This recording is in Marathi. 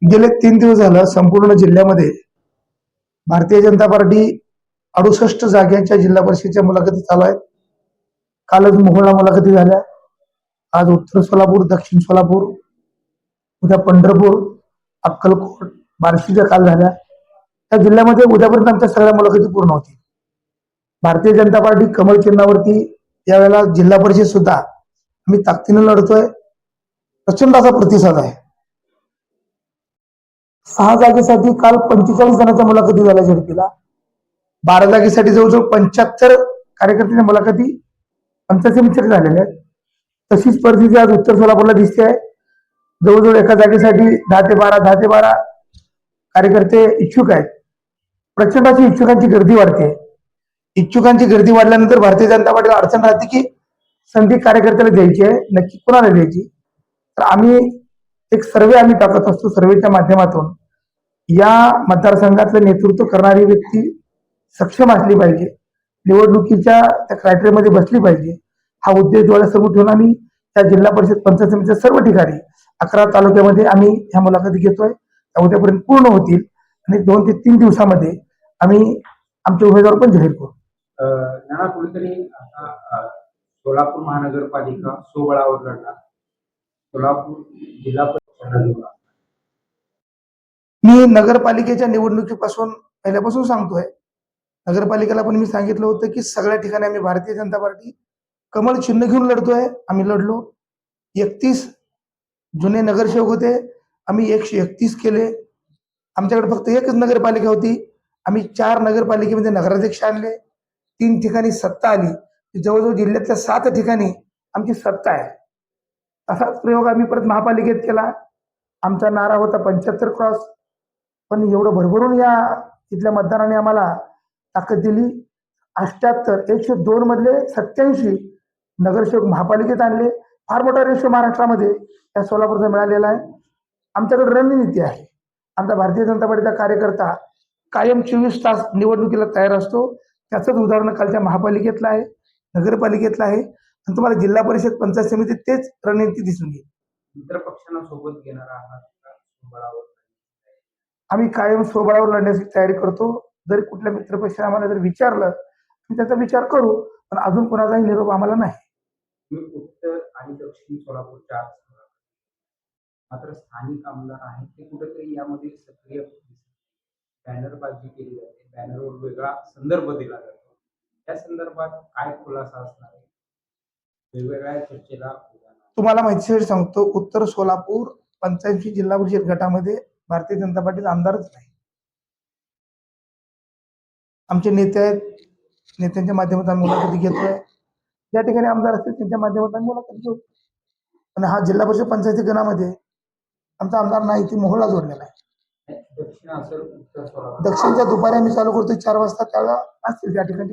गेले 3 दिवस झालं संपूर्ण जिल्ह्यामध्ये भारतीय जनता पार्टी 68 जागेच्या जिल्हा परिषदेच्या मुलाखती चालू आहेत. कालच मोहोळला मुलाखती झाल्या. आज उत्तर सोलापूर, दक्षिण सोलापूर, उद्या पंढरपूर, अक्कलकोट, बार्शीच्या काल झाल्या. त्या जिल्ह्यामध्ये उद्यापर्यंत आमच्या सगळ्या मुलाखती पूर्ण होतील. भारतीय जनता पार्टी कमळ चिन्हावरती यावेळेला जिल्हा परिषद सुद्धा आम्ही ताकदीने लढतोय. प्रचंड असा प्रतिसाद आहे. 6 जागेसाठी काल 45 जणांच्या मुलाखती झाल्या झडपीला. 12 जागेसाठी जवळजवळ 75 कार्यकर्त्यांच्या मुलाखती पंचायत समितीसाठी झालेल्या आहेत. तशीच परिस्थिती आज उत्तर सोलापूरला दिसते आहे. जवळजवळ एका जागेसाठी 10 ते 12 कार्यकर्ते इच्छुक आहेत. प्रचंड अशी इच्छुकांची गर्दी वाढते. इच्छुकांची गर्दी वाढल्यानंतर भारतीय जनता पार्टीला अडचण राहते की संधी कार्यकर्त्याला द्यायची आहे, नक्की कोणाला द्यायची. तर आम्ही एक सर्वे टाकत असतो. सर्वेच्या माध्यमातून या मतदारसंघातलं नेतृत्व करणारी व्यक्ती सक्षम असली पाहिजे, निवडणुकीच्या त्या क्रायटेरियामध्ये बसली पाहिजे. हा उद्देश डोळ्यासमोर ठेवून आम्ही त्या जिल्हा परिषद पंचायत समितीच्या सर्व ठिकाणी 11 तालुक्यामध्ये आम्ही ह्या मुलाखती घेतोय. त्या उद्यापर्यंत पूर्ण होतील आणि 2 ते 3 दिवसामध्ये आम्ही आमचे उमेदवार पण जाहीर करू. नाना कुठेतरी आता सोलापूर महानगरपालिका सोबळावर लढणार, सोलापूर जिल्हा परिषद. मी नगरपालिकेच्या निवडणुकीपासून पहिल्यापासून सांगतोय. नगरपालिकेला पण मी सांगितलं होतं की सगळ्या ठिकाणी आम्ही भारतीय जनता पार्टी कमळ चिन्ह घेऊन लढतोय. आम्ही लढलो. 31 जुने नगरसेवक होते, आम्ही 131 केले. आमच्याकडे फक्त एकच नगरपालिका होती, आम्ही 4 नगरपालिकेमध्ये नगराध्यक्ष आणले. 3 ठिकाणी सत्ता आली. जवळजवळ जिल्ह्यातल्या 7 ठिकाणी आमची सत्ता आहे. असाच प्रयोग आम्ही परत महापालिकेत केला. आमचा नारा होता 75 क्रॉस. पण एवढं भरभरून या इथल्या मतदारांनी आम्हाला ताकद दिली. 78 102 मधले 87 नगरसेवक महापालिकेत आणले. फार मोठा रेशो महाराष्ट्रामध्ये या सोलापूरचा मिळालेला आहे. आमच्याकडे रणनीती आहे. आमचा भारतीय जनता पार्टीचा कार्यकर्ता कायम 24 तास निवडणुकीला तयार असतो. त्याचंच उदाहरण कालच्या महापालिकेतलं आहे, नगरपालिकेतलं आहे आणि तुम्हाला जिल्हा परिषद पंचायत समितीत तेच रणनीती दिसून येईल. मित्र पक्षांना सोबत घेणार आहात का? आम्ही कायम स्वबळावर लढण्याची तयारी करतो. जरी कुठल्या मित्रपक्षाने आम्हाला जर विचारलं तर त्याचा विचार करू, पण अजून कोणाचाही निरोप आम्हाला नाही. उत्तर आणि दक्षिण सोलापूरच्या मात्र स्थानिक आमदार आहेत ते कुठेतरी यामध्ये सक्रिय बॅनरबाजी केली जाते, बॅनरवर वेगळा संदर्भ दिला जातो. त्या संदर्भात काय खुलासा असणार आहे? वेगवेगळ्या चर्चेला तुम्हाला माहिती सांगतो, उत्तर सोलापूर 85 जिल्हा परिषद गटामध्ये भारतीय जनता पार्टीचा आमदारच नाही. आमचे नेते आहेत, नेत्यांच्या माध्यमातून मुलाखती घेतोय. ज्या ठिकाणी आमदार असतील त्यांच्या माध्यमातून मुलाखत घेऊ. आणि हा जिल्हा परिषद पंचायती गणामध्ये आमचा आमदार नाही, ती मोहोळला जोडलेला आहे. दक्षिणच्या दुपारी आम्ही चालू करतोय 4 वाजता, त्याला असतील त्या ठिकाणी.